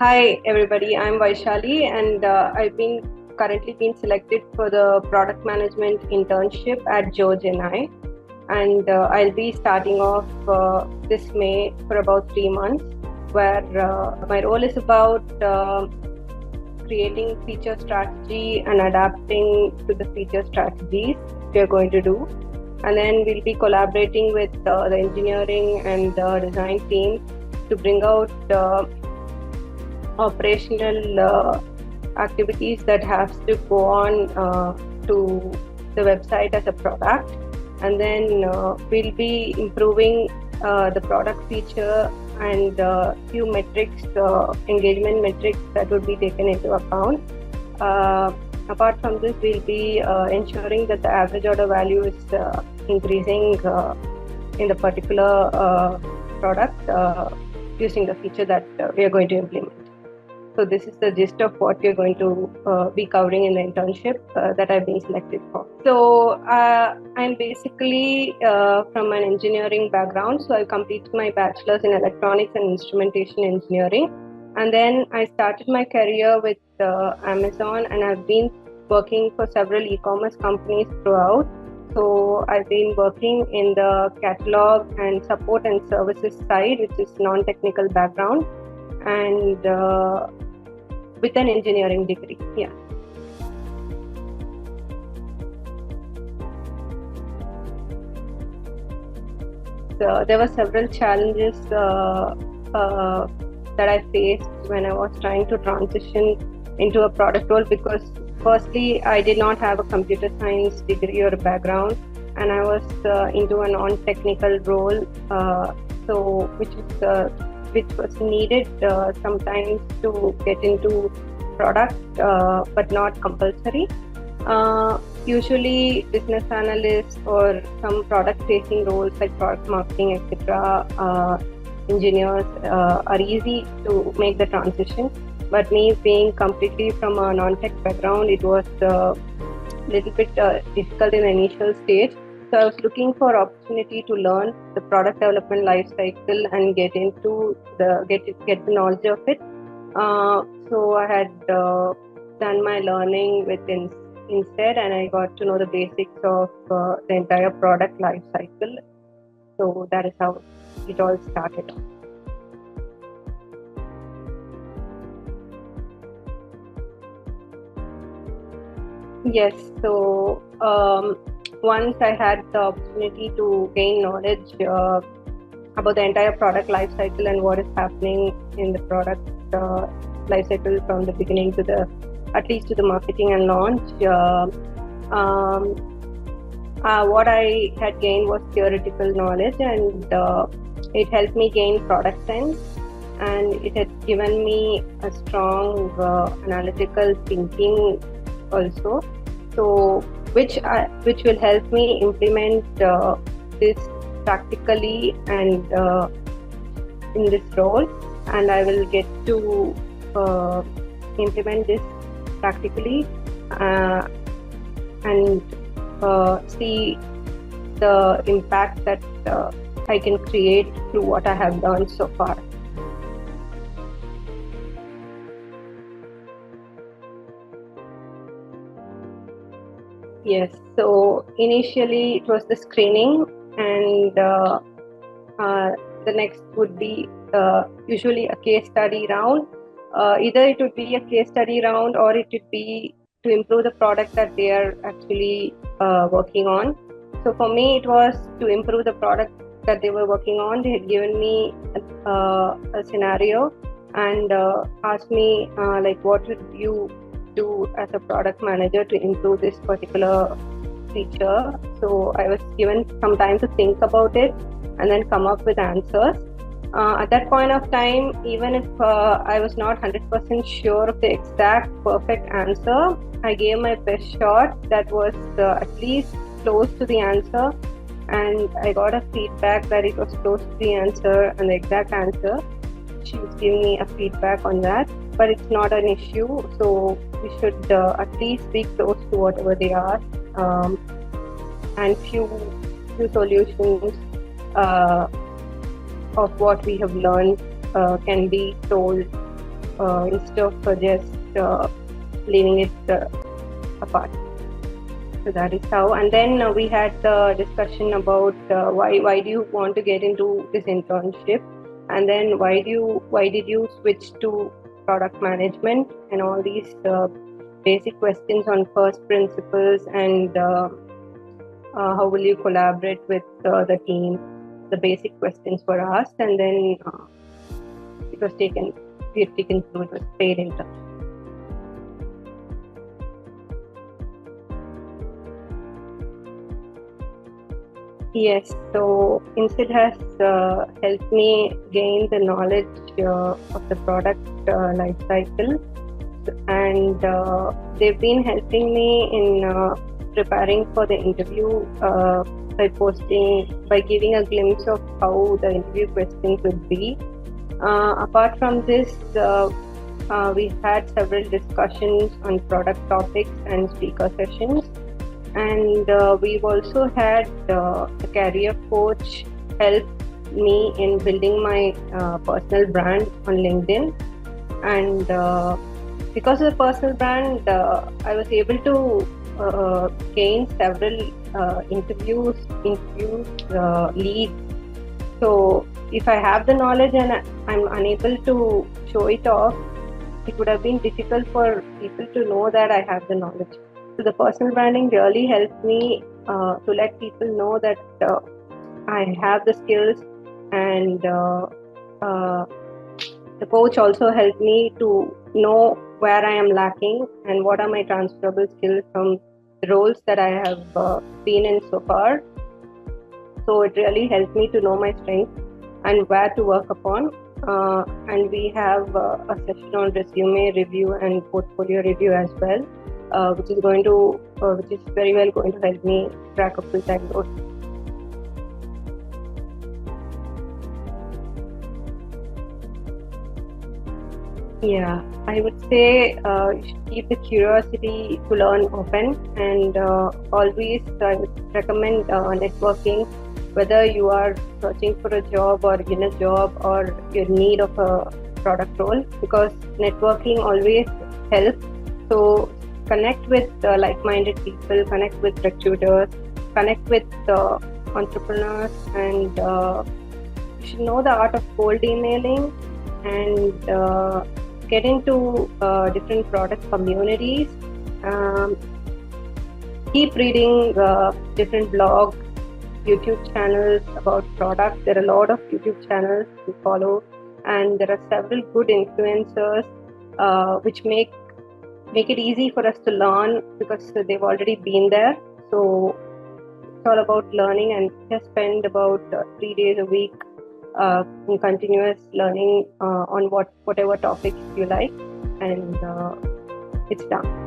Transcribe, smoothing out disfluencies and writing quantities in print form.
Hi everybody, I'm Vaishali and I've been currently been selected for the product management internship at JoGenii, and I'll be starting off this May for about 3 months, where my role is about creating feature strategy and adapting to the feature strategies we are going to do. And then we'll be collaborating with the engineering and the design teams to bring out operational activities that have to go on to the website as a product. And then we'll be improving the product feature and few metrics, engagement metrics that would be taken into account. Apart from this, we'll be ensuring that the average order value is increasing in the particular product using the feature that we are going to implement. So this is the gist of what we're going to be covering in the internship that I've been selected for. So I'm basically from an engineering background. So I completed my bachelor's in electronics and instrumentation engineering. And then I started my career with Amazon, and I've been working for several e-commerce companies throughout. So I've been working in the catalog and support and services side, which is non-technical background, and with an engineering degree. Yeah. So there were several challenges that I faced when I was trying to transition into a product role, because firstly, I did not have a computer science degree or a background, and I was into a non-technical role, so which was needed sometimes to get into product, but not compulsory. Usually, business analysts or some product-facing roles like product marketing, etc., engineers are easy to make the transition. But me being completely from a non-tech background, it was a little bit difficult in the initial stage. So I was looking for opportunity to learn the product development life cycle and get the knowledge of it. So I had done my learning with Instead, and I got to know the basics of the entire product life cycle. So that is how it all started. Yes, so once I had the opportunity to gain knowledge about the entire product life cycle and what is happening in the product life cycle from the beginning to at least to the marketing and launch. What I had gained was theoretical knowledge, and it helped me gain product sense, and it had given me a strong analytical thinking also. So which will help me implement this practically and in this role, and I will get to implement this practically and see the impact that I can create through what I have learned so far. Yes, so initially it was the screening, and the next would be usually a case study round. Either it would be a case study round, or it would be to improve the product that they are actually working on. So for me, it was to improve the product that they were working on. They had given me a scenario and asked me like, what would you do as a product manager to improve this particular feature? So I was given some time to think about it and then come up with answers. At that point of time, even if I was not 100% sure of the exact perfect answer, I gave my best shot that was at least close to the answer, and I got a feedback that it was close to the answer and the exact answer. She was giving me a feedback on that, but it's not an issue, so we should at least be close to whatever they are, and few solutions of what we have learned can be told instead of just leaving it apart. So that is how. And then we had the discussion about why do you want to get into this internship, and then why did you switch to product management, and all these basic questions on first principles, and how will you collaborate with the team. The basic questions were asked, and then we had taken through. It was paid internship. Yes, so Instead has helped me gain the knowledge of the product life cycle, and they've been helping me in preparing for the interview by giving a glimpse of how the interview questions would be. Apart from this, we had several discussions on product topics and speaker sessions. And we've also had a career coach help me in building my personal brand on LinkedIn. And because of the personal brand, I was able to gain several interviews leads. So if I have the knowledge and I'm unable to show it off, it would have been difficult for people to know that I have the knowledge. So the personal branding really helped me to let people know that I have the skills, and the coach also helped me to know where I am lacking and what are my transferable skills from the roles that I have been in so far. So it really helped me to know my strengths and where to work upon. And we have a session on resume review and portfolio review as well. Which is very well going to help me crack a full-time role. Yeah, I would say you should keep the curiosity to learn open, and always I would recommend networking, whether you are searching for a job or in a job or you're in need of a product role, because networking always helps. So connect with like-minded people, connect with recruiters, connect with entrepreneurs, and you should know the art of cold emailing, and get into different product communities. Keep reading different blogs, YouTube channels about products. There are a lot of YouTube channels to follow, and there are several good influencers which make it easy for us to learn because they've already been there. So it's all about learning, and just spend about 3 days a week in continuous learning on whatever topics you like, and it's done.